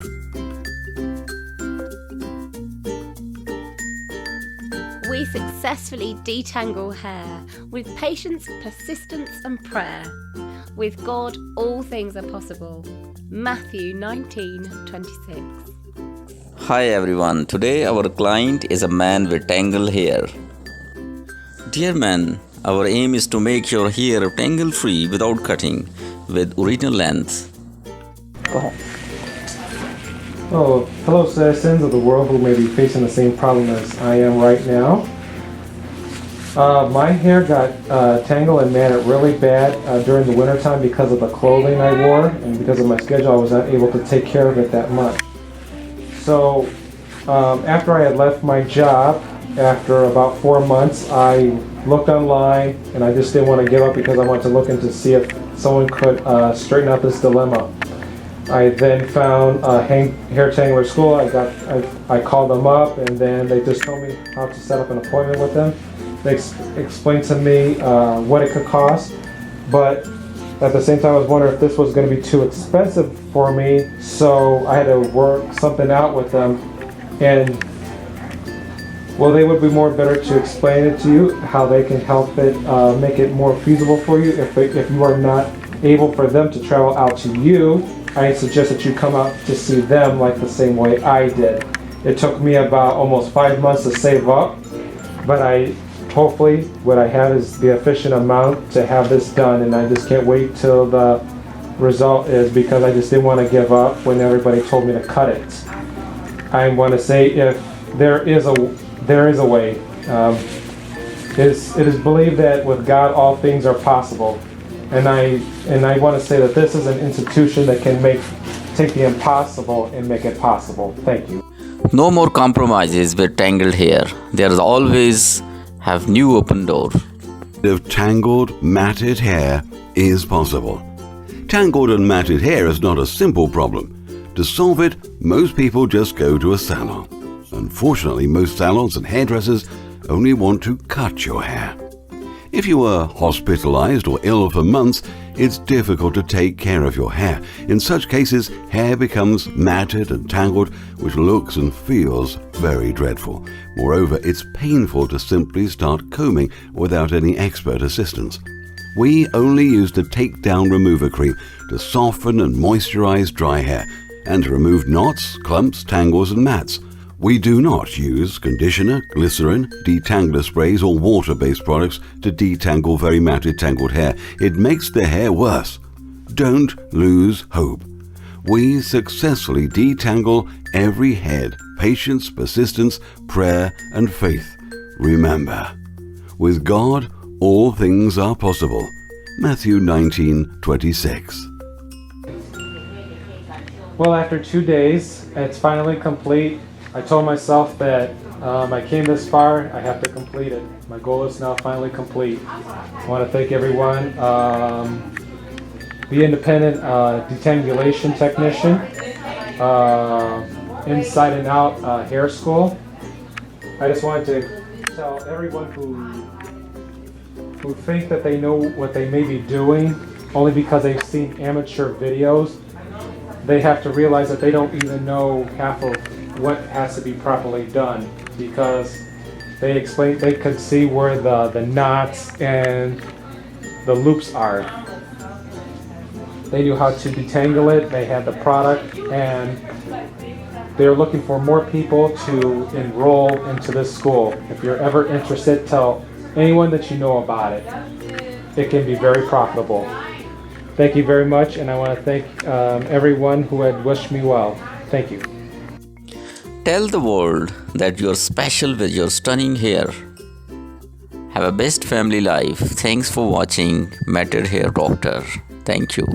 We successfully detangle hair with patience, persistence and prayer. With God, all things are possible. Matthew 19:26. Hi everyone, today our client is a man with tangled hair. Dear man, our aim is to make your hair tangle free without cutting with original length. Go ahead. Oh, hello citizens of the world who may be facing the same problem as I am right now. My hair got tangled and matted really bad during the wintertime because of the clothing I wore, and because of my schedule I was not able to take care of it that much. So after I had left my job, after about 4 months, I looked online and I just didn't want to give up because I wanted to look into see if someone could straighten out this dilemma. I then found a hair tangler school. I called them up and then they just told me how to set up an appointment with them. They explained to me what it could cost, but at the same time I was wondering if this was going to be too expensive for me, so I had to work something out with them. And well, they would be more better to explain it to you, how they can help it, make it more feasible for you. If you are not able for them to travel out to you, I suggest that you come out to see them like the same way I did. It took me about almost 5 months to save up, but hopefully what I have is the efficient amount to have this done, and I just can't wait till the result is, because I just didn't want to give up when everybody told me to cut it. I want to say if there is a way. It is believed that with God all things are possible. And I want to say that this is an institution that can take the impossible and make it possible. Thank you. No more compromises with tangled hair. There is always have new open door. Of tangled, matted hair is possible. Tangled and matted hair is not a simple problem. To solve it, most people just go to a salon. Unfortunately, most salons and hairdressers only want to cut your hair. If you were hospitalized or ill for months, it's difficult to take care of your hair. In such cases, hair becomes matted and tangled, which looks and feels very dreadful. Moreover, it's painful to simply start combing without any expert assistance. We only use the Takedown Remover Cream to soften and moisturize dry hair, and to remove knots, clumps, tangles, and mats. We do not use conditioner, glycerin, detangler sprays, or water-based products to detangle very matted tangled hair. It makes the hair worse. Don't lose hope. We successfully detangle every head. Patience, persistence, prayer, and faith. Remember, with God, all things are possible. Matthew 19:26. Well, after 2 days, it's finally complete. I told myself that I came this far, I have to complete it. My goal is now finally complete. I want to thank everyone. The independent detangulation technician, Inside and Out Hair School. I just wanted to tell everyone who think that they know what they may be doing only because they've seen amateur videos. They have to realize that they don't even know half of what has to be properly done, because they could see where the knots and the loops are. They knew how to detangle it, they had the product, and they're looking for more people to enroll into this school. If you're ever interested, tell anyone that you know about it. It can be very profitable. Thank you very much, and I want to thank everyone who had wished me well. Thank you. Tell the world that you're special with your stunning hair. Have a best family life. Thanks for watching Matted Hair Doctor. Thank you.